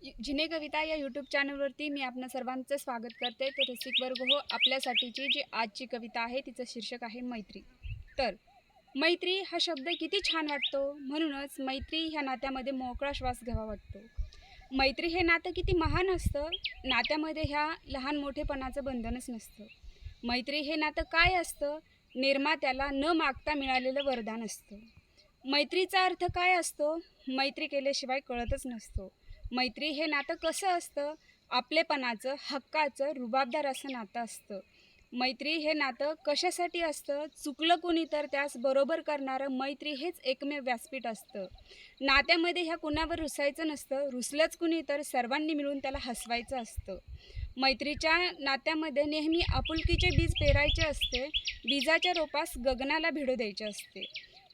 जिने कविता या यूट्यूब चॅनलवरती मी आपणा सर्वांचं स्वागत करते। तर रसिक वर्ग हो, आपल्यासाठीची जी आजची कविता आहे तिचं शीर्षक आहे मैत्री। तर मैत्री हा शब्द किती छान वाटतो, म्हणूनच मैत्री ह्या नात्यामध्ये मोकळा श्वास घ्यावा वाटतो। मैत्री हे नातं किती महान असतं, नात्यामध्ये ह्या लहान मोठेपणाचं बंधनच नसतं। मैत्री हे नातं काय असतं, निर्मात्याला न मागता मिळालेलं वरदान असतं। मैत्रीचा अर्थ काय असतो, मैत्री केल्याशिवाय कळतच नसतो। मैत्री हे नातं कसं असतं, आपलेपणाचं, हक्काचं, रुबाबदार असं नातं असतं। मैत्री हे नातं कशासाठी असतं, चुकलं कुणी तर त्यास बरोबर करणारं मैत्री हेच एकमेव व्यासपीठ असतं। नात्यामध्ये ह्या कुणावर रुसायचं नसतं, रुसलंच कुणी तर सर्वांनी मिळून त्याला हसवायचं असतं। मैत्रीच्या नात्यामध्ये नेहमी आपुलकीचे बीज पेरायचे असते, बीजाच्या रोपास गगनाला भिडू द्यायचे असते।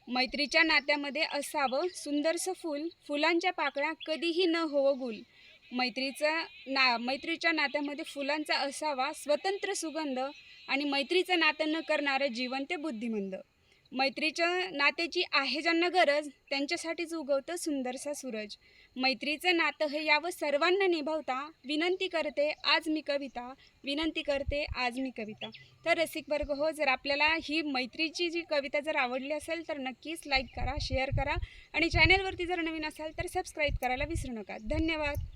मैत्रीच्या नात्यामध्ये असावं सुंदरसं फूल, फुलांच्या पाकळ्या कधीही न होवं गुल। मैत्रीच्या नात्यामध्ये फुलांचा असावा स्वतंत्र सुगंध आणि मैत्रीचं नातं न करणारं जीवन ते बुद्धिमंद। मैत्रीच्या नात्याची आहे ज्यांना गरज, त्यांच्यासाठीच उगवतं सुंदरसा सूरज। मैत्रीचं नातं हे यावं सर्वांना निभावता, विनंती करते आज मी कविता, विनंती करते आज मी कविता। तर रसिक वर्ग हो, जर आपल्याला ही मैत्रीची जी कविता जर आवडली असेल तर नक्कीच लाईक करा, शेअर करा आणि चॅनलवरती जर नवीन असाल तर सबस्क्राईब करायला विसरू नका। धन्यवाद।